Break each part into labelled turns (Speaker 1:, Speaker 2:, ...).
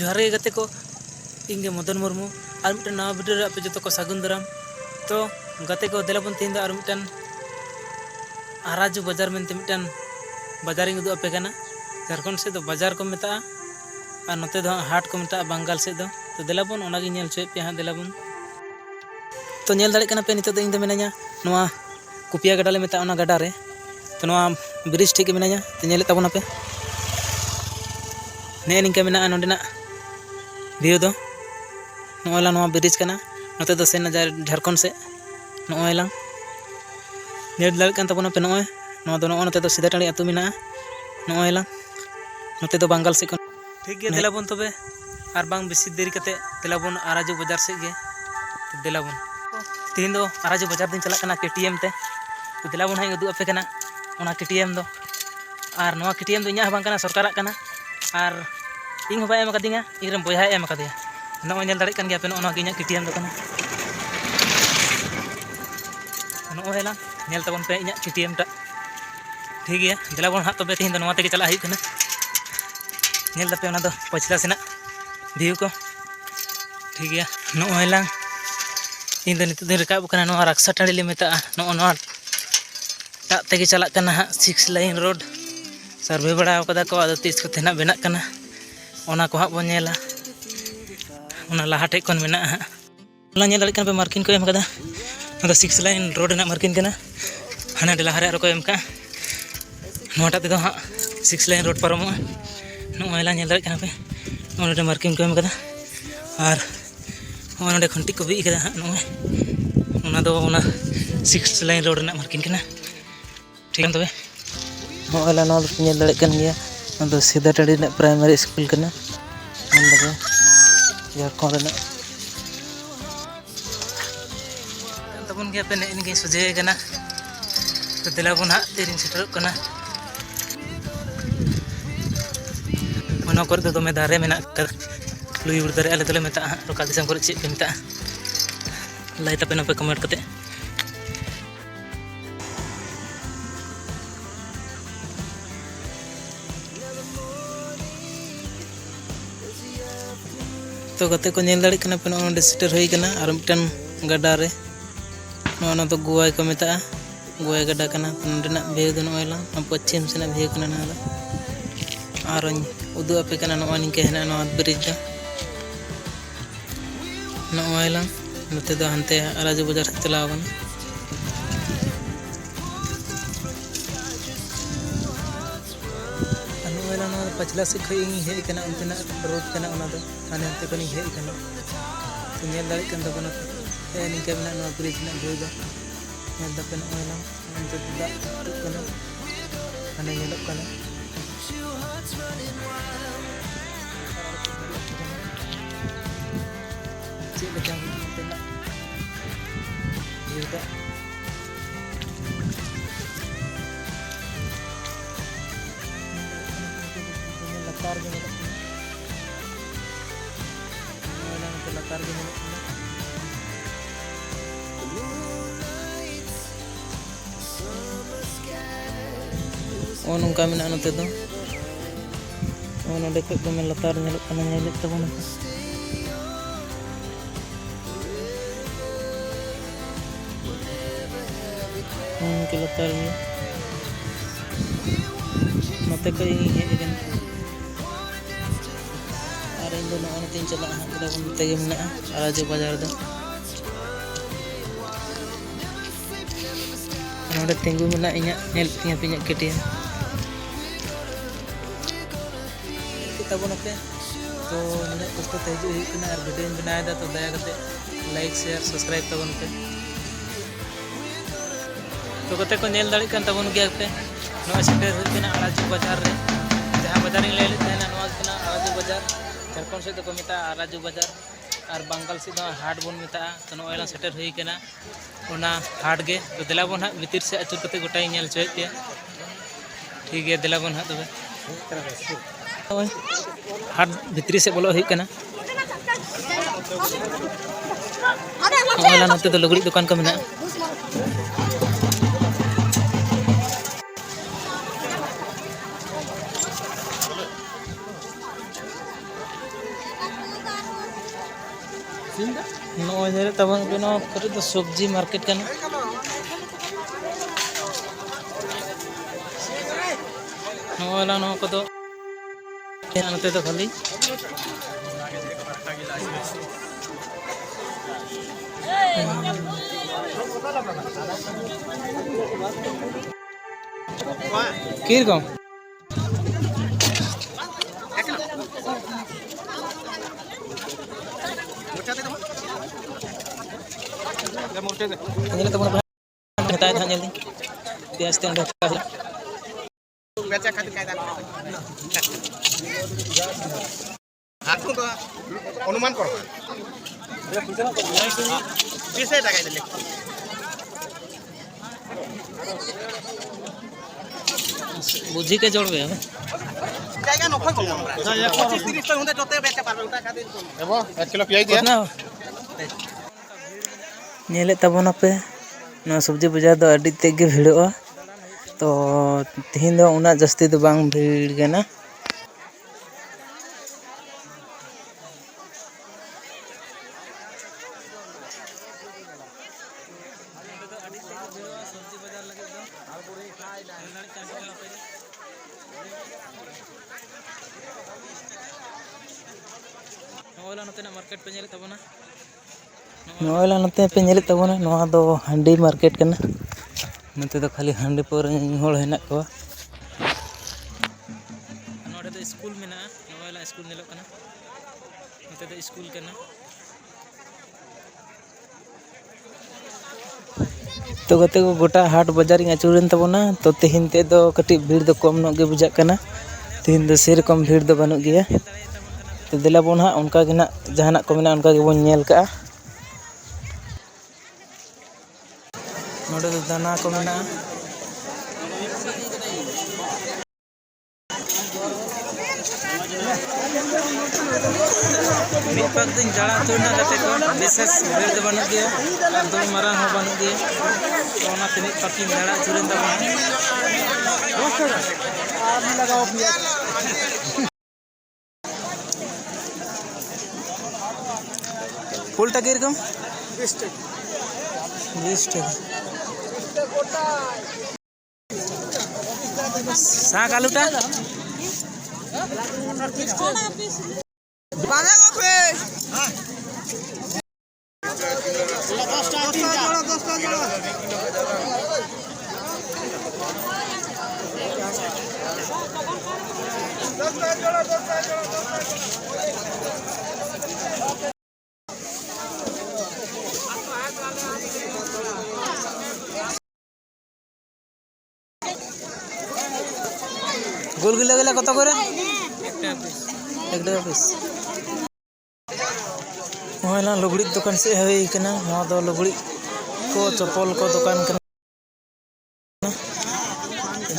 Speaker 1: जोहार गे गते को इंगे मदन मुर्मू और मिटन नवा वीडियो रे आपे जतो को सागुन दाराम। तो गते को देलाबन तीन और मिटन आराजू बाजार मेनते मिटन बाजारिंग उदु आपे कना। झारखंड से दो बाजार को मेता और नते दो हाट को मेता बंगाल से दो। तो देलाबन ओनागे नेल चोय पे हां देलाबन। तो नेल दाड़े कना पे नितो दो इंग दो मिनाया नोआ कुपिया गडा ले मेता ओना गडा रे। तो नोआ ब्रिज ठीक मिनाया तो नेले ताबन आपे ने निंका मेना नोडेना भिउ दो नोला नोआ ब्रिज कना। नोते दो सेन झारखंड से नोला नेल दाड़े कन ताबन पे नोय नोआ दो नोते दो सीधा टाणी आतु मिना नोला नोते दो बंगाल से ठीक गे। देलाबन तबे और बांग बेसी देरी कते देलाबन आराजू बाजार से गे। तो देलाबन तीन दो आराजू बाजार दिन चला कना केटीएम ते। तो देलाबन हाई उदु आपे कना ओना केटीएम दो और नोआ केटीएम दो इᱧᱟ बांग कना सरकाराग कना और ᱤᱧ ᱦᱚᱸ ᱵᱟᱭ ᱮᱢ ᱟᱠᱟᱫᱤᱧᱟ ᱤᱧᱨᱮᱱ ᱵᱚᱭᱦᱟᱭ ᱮᱢ ᱟᱠᱟᱫᱮᱭᱟ। ᱱᱚᱜᱼᱚᱭ ᱧᱮᱞ ᱫᱟᱲᱮᱭᱟᱜ ᱠᱟᱱ ᱜᱮᱭᱟᱯᱮ ᱱᱚᱜᱼᱚ ᱤᱧᱟᱹᱜ KTM ᱫᱚ ᱠᱟᱱᱟ। ᱱᱚᱜᱼᱚᱭ ᱞᱟᱝ ᱧᱮᱞ ᱛᱟᱵᱚᱱ ᱯᱮ ᱤᱧᱟᱹᱜ KTM ᱴᱟᱜ ᱴᱷᱤᱠ ᱜᱮᱭᱟ। ᱫᱮᱞᱟᱵᱚᱱ ᱦᱟᱸᱜ ᱛᱚᱵᱮ ᱛᱮᱦᱮᱧ ᱫᱚ ᱱᱚᱣᱟ ᱛᱮᱜᱮ ᱪᱟᱞᱟᱜ ᱦᱩᱭᱩᱜ ᱠᱟᱱᱟ। ᱧᱮᱞ ᱫᱟᱯᱮ ᱚᱱᱟ ᱫᱚ ᱯᱟᱪᱷᱞᱟ ᱥᱮᱱᱟᱜ ᱵᱷᱤᱭᱩ ᱠᱚ ᱴᱷᱤक ᱜᱮᱭᱟ। ᱱᱚᱜᱼᱚᱭ ᱞᱟᱝ ᱤᱧ ᱫᱚ ᱱᱤᱛᱚᱜ ᱫᱚᱧ ᱨᱟᱠᱟᱵ ᱠᱟᱱᱟ ᱱᱚᱣᱟ ᱨᱟᱠᱥᱟ ᱴᱟᱺᱰᱤ ᱞᱮ ᱢᱮᱛᱟᱜᱼᱟ। ᱱᱚᱜᱼᱚ ᱱᱚᱣᱟ ᱴᱟᱜ ᱛᱮᱜᱮ ᱪᱟᱞᱟᱜ ᱠᱟᱱᱟ ᱦᱟᱸᱜ 6 लाइन रोड सर्वे बड़ा कदा को आदो तीस को तेना बेना कना ओना को हां बन नेला ओना लाहा ठे कोन मेना हां ओला नेल दाड़े कन पे मार्किंग को एम कदा ओदा 6 लाइन रोड ना मार्किंग कना हाना डेला हरे को एम का नोटा ते दो हां 6 लाइन रोड परमो नोला नेल दाड़े कना पे ओना मार्किंग को एम कदा और ओना खंटी को बी कदा हां नो ओना दो ओना 6 लाइन रोड ना मार्किंग कना ठीक है। तबे नोला नो नेल दाड़े कन गया तो सीधा टाड़ी प्राइमरी स्कूल कना झारखंड तबन गया पे ने सोजे कना। तो दिलाबन हां तीरिन सेटर कना मनो कर दो में दारे मेना कर लुई उड़ दारे आले तले मेता रोका दिसम कर चे पे मेता लाई तपे न पे कमेंट कते। तो गते को नेल दाड़े कना पे नोंडे सेटर होई कना और मिटन गड्डा रे नोना तो गोवाई को मेता गोवाई गड्डा कना नोंडेना भेउ दो नोयला पश्चिम सेना भेउ कना ना और उदु आपे कना नोआ निके हेना नोआ ब्रिज दा नोयला नते दो हनते आराजू बाजार चलाव कना नोयला नो पछला से खई हे कना उनतेना रोड कना ओना दो हाने हनते कनी हे कना। तो नेल दाड़े कन दो बना ए निके मेना नो ब्रिज ना भेउ दा नेल दा पे नोयला उनते दा टुक कना हाने नेलक कना चे लेका तेना भेउ दा लतार के लतार के ओ नोंका मेना नते दो ओ नोडे खय दमे लतार नेलक कना नेलक तबन के लतार में नते खय हे गन और इन दोनों ओन तीन चला हां देलाबन तेगे मेना आराजू बाजार दो नोडे तिंगु मेना इᱧा नेल तिया पिña KTM तबन पे। तो मेना कष्ट ते हिजु हुई कना और वीडियो बनाए दा तो दया कते लाइक शेयर सब्सक्राइब तबन पे। तो कते को नेल दाड़े कन तबन गया पे नोआ सेटर हुई कना आराजू बाजार रे जहां बाजार ले ले तेना नोआ कना आराजू बाजार झारखंड से को मेता आराजू बाजार और बंगाल से दो हाट बन मेता। तो नोला सेटर हुई कना ओना हाट गे। तो देलाबन हां भीतर से अचुर कते गोटाई नेल चोय पे ठीक है। देलाबन हां तबे हाट भीतरी से बोलो हुई कना ओला नते तो लुगड़ी दुकान को मेना नॉय जरे तबन पे नो करे तो सब्जी मार्केट कना नॉय ला नो को तो नते तो खाली किरकम ini teman kita itu hanya nih biasa yang udah
Speaker 2: baca kata kaitan aku tuh अनुमान करो bisa tak kaitan
Speaker 1: बुझी के जोड़ गए
Speaker 2: जाएगा नफा कम हमरा 25 30 तो होते जोते बेचा पारबे उता खातिर एबो 1 किलो पियाई दिया
Speaker 1: नेले तबना पे ना सब्जी बाजार दो अड्डी तेगे भिड़ोआ तो तीन दो उना जस्ती दो बांग भीड़ गना मार्केट पे नेले तबना नोला नते पे नेले तबना नोआ दो हंडी मार्केट कना नते तो खाली हंडी पर होड़ हेना को नोडे तो स्कूल में ना नोला स्कूल नेलो कना नते तो स्कूल कना तो गते को गोटा हाट बाजार आचुरन तबना तो तेहिन ते दो कटी भीड़ दो कम नो गे बुझा कना तेहिन दो सेर कम भीड़ दो बानु गया तो दिला बोन हा उनका के ना जहाना को मेना उनका के बोन नेल का नोडे तो दाना को मेना मी पक दिन जड़ा तुना गते को विशेष भीड़ दो बानु गया और दो मारा हो बानु गया तो ना तिनी पकिन जड़ा चुरन दा लगाओ फुल टाका एरकम 20 टाका शाक आलूटा गोलगुला गला कत करे एक टाका पीस होना लुगड़ी दुकान से हवे कना हाँ दो लुगड़ी को चप्पल को दुकान कना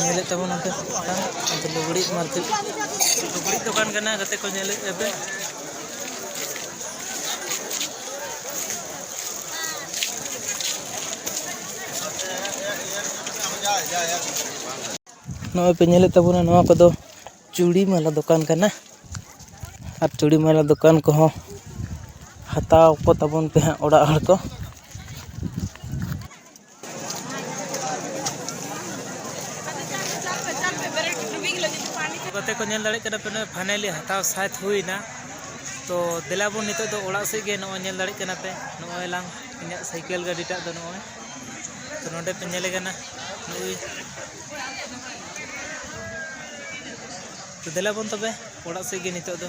Speaker 1: नेले तब ना तो लुगड़ी मार्केट लुगड़ी दुकान कना गते को नेले एबे नवा पे नेले तबना नवा को दो चूड़ी माला दुकान कना और चूड़ी माला दुकान को हो हताव को तबन पे हाँ ओड़ा हड़ को गते को नेल दाड़े कना पे फाइनली हताव साथ हुई ना तो दिलाबन नितो दो ओड़ा से गे नवा नेल दाड़े कना पे नवा लांग इना साइकिल गाड़ी टा दो नवा तो नोडे पे नेले कना नुई तो दिलाबन तबे ओड़ा से गे नितो दो